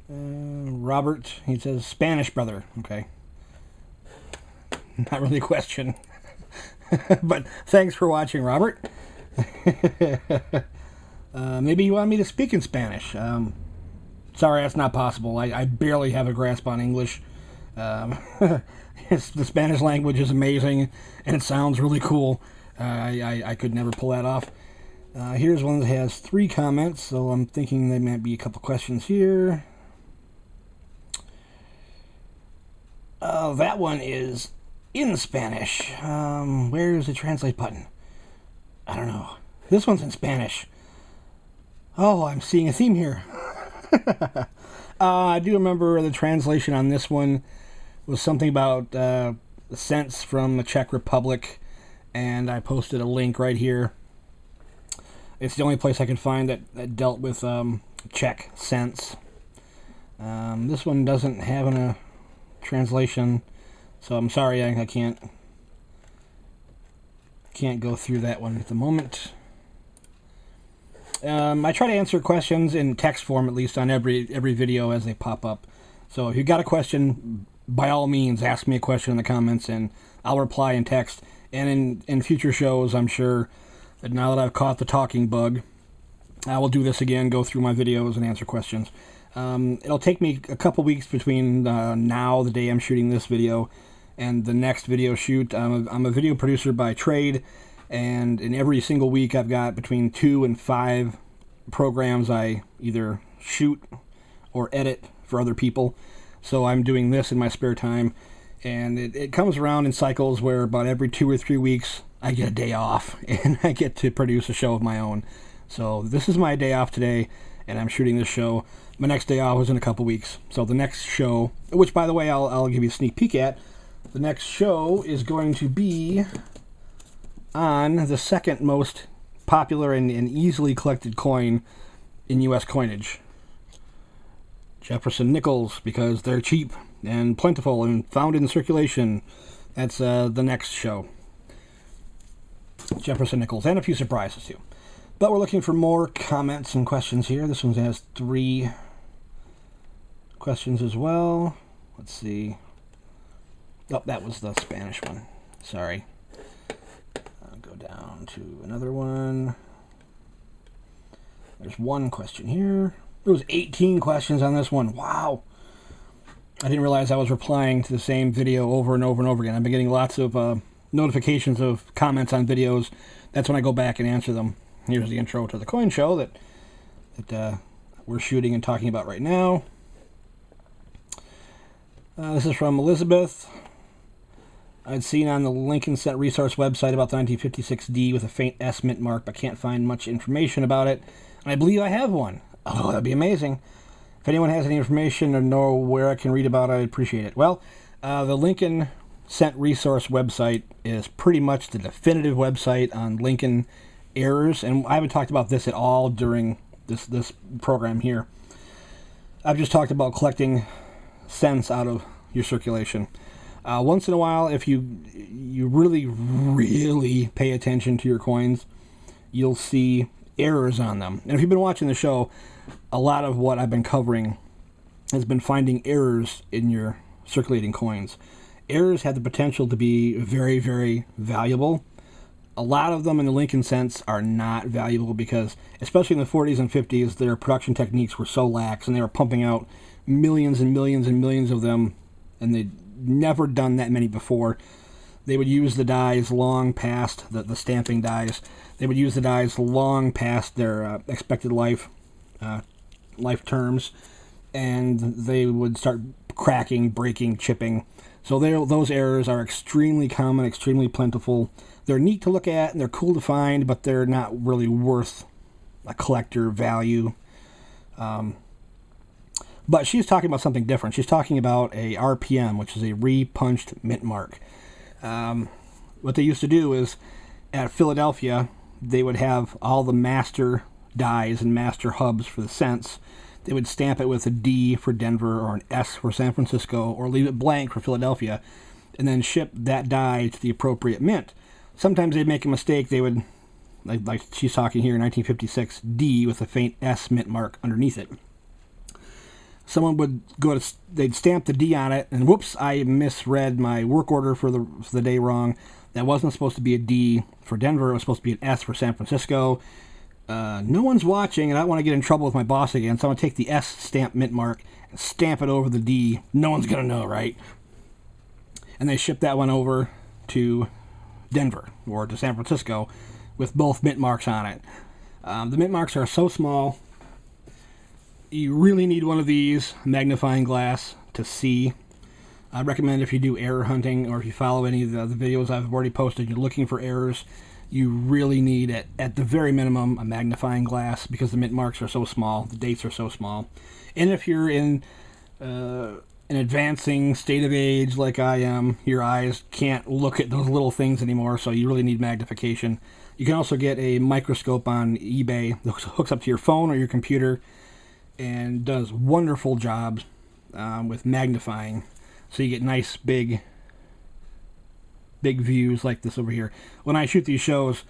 Robert, he says, Spanish brother. Okay. Not really a question. But thanks for watching, Robert. Maybe you want me to speak in Spanish. Sorry, that's not possible. I barely have a grasp on English. The Spanish language is amazing, and it sounds really cool. I could never pull that off. Here's one that has 3 comments, so I'm thinking there might be a couple questions here. That one is in Spanish. Where's the translate button? I don't know. This one's in Spanish. Oh, I'm seeing a theme here. I do remember the translation on this one was something about cents from the Czech Republic, and I posted a link right here. It's the only place I could find that dealt with Czech cents. This one doesn't have a translation, so I'm sorry I can't go through that one at the moment. I try to answer questions in text form, at least on every video as they pop up. So if you got a question, by all means, ask me a question in the comments, and I'll reply in text. And in future shows, I'm sure that now that I've caught the talking bug, I will do this again, go through my videos and answer questions. It'll take me a couple weeks between now, the day I'm shooting this video, and the next video shoot. I'm a video producer by trade, and in every single week I've got between 2 and 5 programs I either shoot or edit for other people. So I'm doing this in my spare time, and it comes around in cycles where about every 2 or 3 weeks I get a day off and I get to produce a show of my own. So this is my day off today, and I'm shooting this show. My next day off is in a couple weeks. So the next show, which by the way I'll give you a sneak peek at, the next show is going to be on the second most popular and easily collected coin in U.S. coinage. Jefferson nickels, because they're cheap and plentiful and found in circulation. That's the next show. Jefferson nickels, and a few surprises too. But we're looking for more comments and questions here. This one has 3 questions as well. Let's see. Oh, that was the Spanish one. Sorry. I'll go down to another one. There's 1 question here. There was 18 questions on this one. Wow. I didn't realize I was replying to the same video over and over and over again. I've been getting lots of notifications of comments on videos. That's when I go back and answer them. Here's the intro to the coin show that we're shooting and talking about right now. This is from Elizabeth. I'd seen on the Lincoln Cent Resource website about the 1956D with a faint S mint mark, but can't find much information about it. And I believe I have one. Oh, that'd be amazing. If anyone has any information or know where I can read about it, I'd appreciate it. Well, the Lincoln Cent Resource website is pretty much the definitive website on Lincoln errors, and I haven't talked about this at all during this program here. I've just talked about collecting cents out of your circulation. Once in a while, if you really pay attention to your coins, you'll see errors on them. And if you've been watching the show, a lot of what I've been covering has been finding errors in your circulating coins. Errors have the potential to be very, very valuable. A lot of them in the Lincoln cents are not valuable because, especially in the 40s and 50s, their production techniques were so lax, and they were pumping out millions and millions and millions of them, and they'd never done that many before. They would use the dies long past the stamping dies. They would use the dies long past their expected life terms, and they would start cracking, breaking, chipping. So those errors are extremely common, extremely plentiful. They're neat to look at and they're cool to find, but they're not really worth a collector value. But she's talking about something different. She's talking about a RPM, which is a repunched mint mark. What they used to do is, at Philadelphia, they would have all the master dies and master hubs for the cents. They would stamp it with a D for Denver or an S for San Francisco, or leave it blank for Philadelphia, and then ship that die to the appropriate mint. Sometimes they'd make a mistake. They would, like she's talking here, 1956 D with a faint S mint mark underneath it. Someone would they'd stamp the D on it, and whoops, I misread my work order for the day wrong. That wasn't supposed to be a D for Denver. It was supposed to be an S for San Francisco. No one's watching, and I don't want to get in trouble with my boss again, so I'm going to take the S stamp mint mark and stamp it over the D. No one's going to know, right? And they shipped that one over to Denver or to San Francisco with both mint marks on it. The mint marks are so small, you really need one of these magnifying glass to see. I recommend if you do error hunting or if you follow any of the videos I've already posted, you're looking for errors, you really need, at the very minimum, a magnifying glass because the mint marks are so small, the dates are so small. And if you're in an advancing state of age like I am, your eyes can't look at those little things anymore, so you really need magnification. You can also get a microscope on eBay that hooks up to your phone or your computer and does wonderful jobs with magnifying, so you get nice big views like this over here. When I shoot these shows,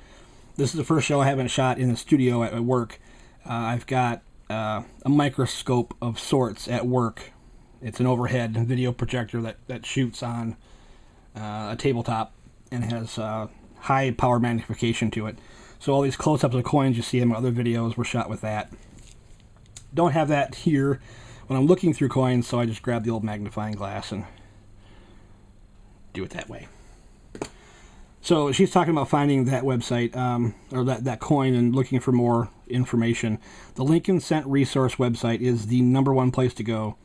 this is the first show I haven't shot in the studio at work. I've got a microscope of sorts at work. It's an overhead video projector that shoots on a tabletop and has high power magnification to it. So all these close-ups of coins you see in my other videos were shot with that. Don't have that here when I'm looking through coins, so I just grab the old magnifying glass and do it that way. So she's talking about finding that website, or that coin, and looking for more information. The Lincoln Cent Resource website is the #1 place to go.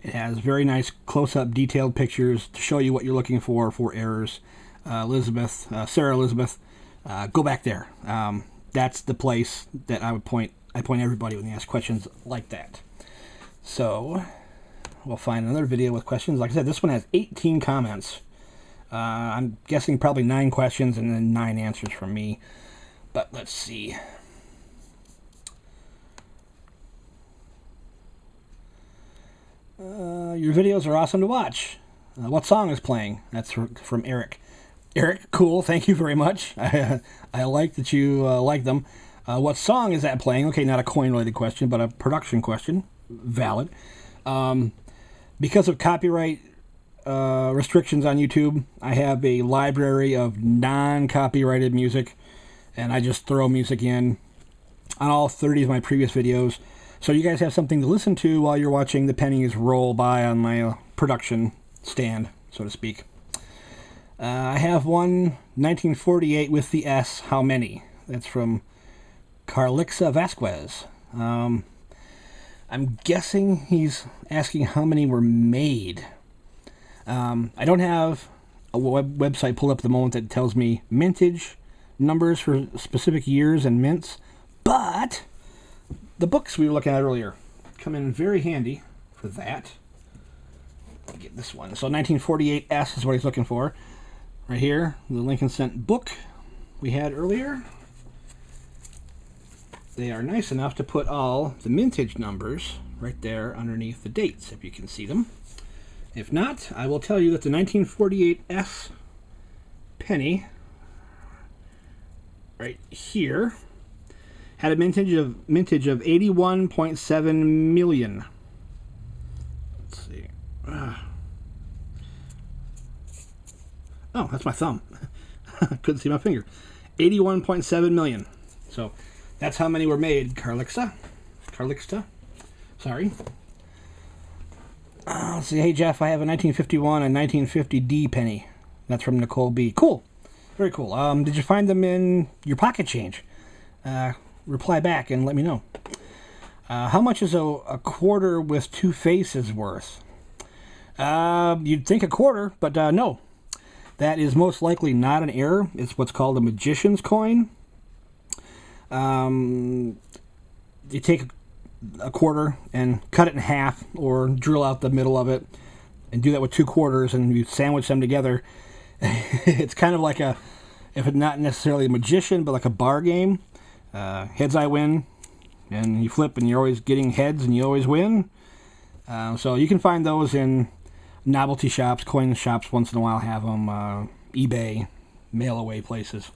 It has very nice close-up detailed pictures to show you what you're looking for errors. Sarah Elizabeth, go back there. That's the place that I point everybody when they ask questions like that. So we'll find another video with questions. Like I said, this one has 18 comments. I'm guessing probably 9 questions and then 9 answers from me. But let's see. Your videos are awesome to watch. What song is playing? That's from Eric. Eric, cool. Thank you very much. I like that you like them. What song is that playing? Okay, not a coin-related question, but a production question. Valid. Because of copyright restrictions on YouTube, I have a library of non-copyrighted music, and I just throw music in on all 30 of my previous videos. So you guys have something to listen to while you're watching the pennies roll by on my production stand, so to speak. I have one 1948 with the S, How Many? That's from Carlixa Vasquez. I'm guessing he's asking how many were made. I don't have a website pulled up at the moment that tells me mintage numbers for specific years and mints, but the books we were looking at earlier come in very handy for that. Let me get this one. So 1948 S is what he's looking for. Right here, the Lincoln Cent book we had earlier. They are nice enough to put all the mintage numbers right there underneath the dates, if you can see them. If not, I will tell you that the 1948 S penny right here had a mintage of 81.7 million. Let's see. Oh, that's my thumb. Couldn't see my finger. 81.7 million. So that's how many were made, Carlixa. Sorry. Let's see. Hey, Jeff, I have a 1951 and 1950 D penny. That's from Nicole B. Cool. Very cool. Did you find them in your pocket change? Reply back and let me know. How much is a quarter with 2 faces worth? You'd think a quarter, but no. That is most likely not an error. It's what's called a magician's coin. You take a quarter and cut it in half or drill out the middle of it and do that with 2 quarters and you sandwich them together. It's kind of like a, if it's not necessarily a magician, but like a bar game. Heads I win, and you flip and you're always getting heads and you always win. So you can find those in novelty shops, coin shops once in a while have them, eBay, mail away places.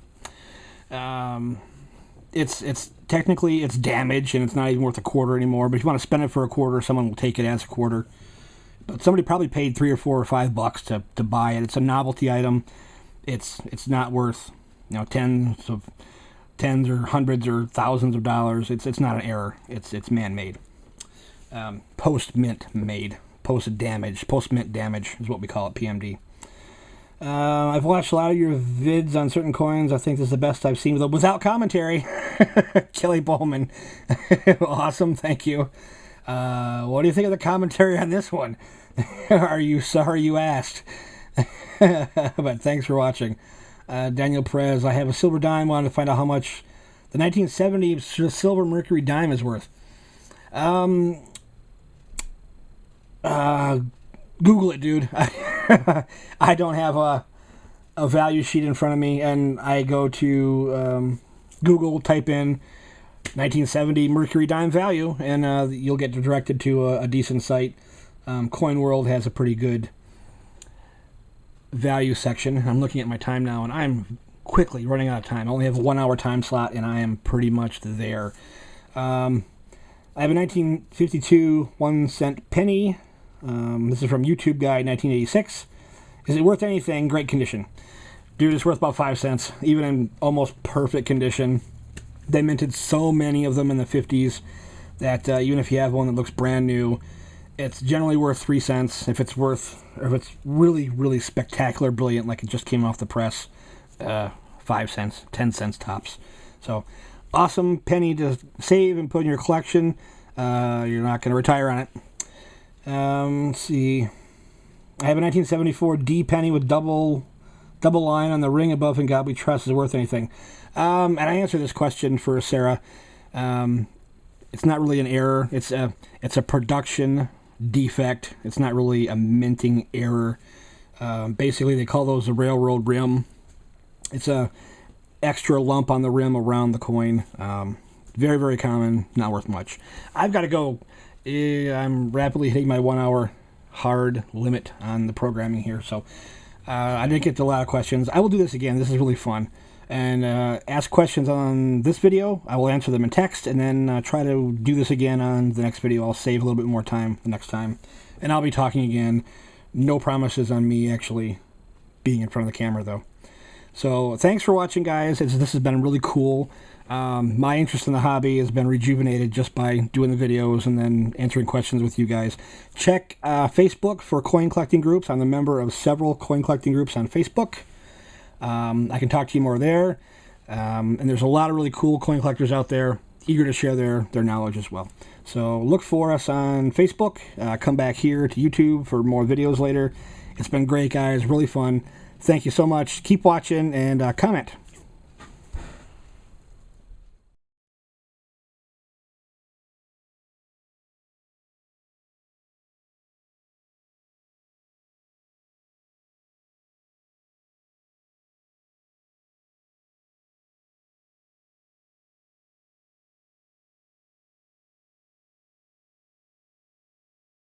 It's technically it's damage and it's not even worth a quarter anymore, but if you want to spend it for a quarter, someone will take it as a quarter. But somebody probably paid $3 or $4 or $5 to buy it. It's a novelty item. It's not worth, tens or hundreds or thousands of dollars. It's not an error. It's man-made. Post-mint made. Post-mint damage is what we call it, PMD. I've watched a lot of your vids on certain coins. I think this is the best I've seen without commentary. Kelly Bowman. Awesome, thank you. What do you think of the commentary on this one? Are you sorry you asked? But thanks for watching. Daniel Perez, I have a silver dime. Wanted to find out how much the 1970 silver mercury dime is worth. Google it, dude. I don't have a value sheet in front of me, and I go to Google, type in 1970 mercury dime value, and you'll get directed to a decent site. Coin World has a pretty good value section. I'm looking at my time now, and I'm quickly running out of time. I only have a 1 hour time slot, and I am pretty much there. I have a 1952 1-cent penny. This is from YouTube Guy 1986. Is it worth anything? Great condition. Dude, it's worth about 5 cents, even in almost perfect condition. They minted so many of them in the 50s that even if you have one that looks brand new, it's generally worth 3 cents. If it's really, really spectacular, brilliant, like it just came off the press, 5 cents, 10 cents tops. So, awesome penny to save and put in your collection. You're not going to retire on it. Let's see. I have a 1974 D penny with double line on the ring above "In God We Trust" is worth anything. And I answered this question for Sarah. It's not really an error. It's a production defect. It's not really a minting error. Basically, they call those a railroad rim. It's a extra lump on the rim around the coin. Very, very common. Not worth much. I've got to go. I'm rapidly hitting my 1 hour hard limit on the programming here, so I didn't get to a lot of questions. I will do this again. This is really fun. And ask questions on this video. I will answer them in text, and then try to do this again on the next video. I'll save a little bit more time the next time. And I'll be talking again. No promises on me actually being in front of the camera, though. So thanks for watching, guys. This has been really cool. My interest in the hobby has been rejuvenated just by doing the videos and then answering questions with you guys. Check Facebook for coin collecting groups. I'm a member of several coin collecting groups on Facebook. I can talk to you more there. And there's a lot of really cool coin collectors out there eager to share their knowledge as well. So look for us on Facebook. Come back here to YouTube for more videos later. It's been great, guys. Really fun. Thank you so much. Keep watching and comment.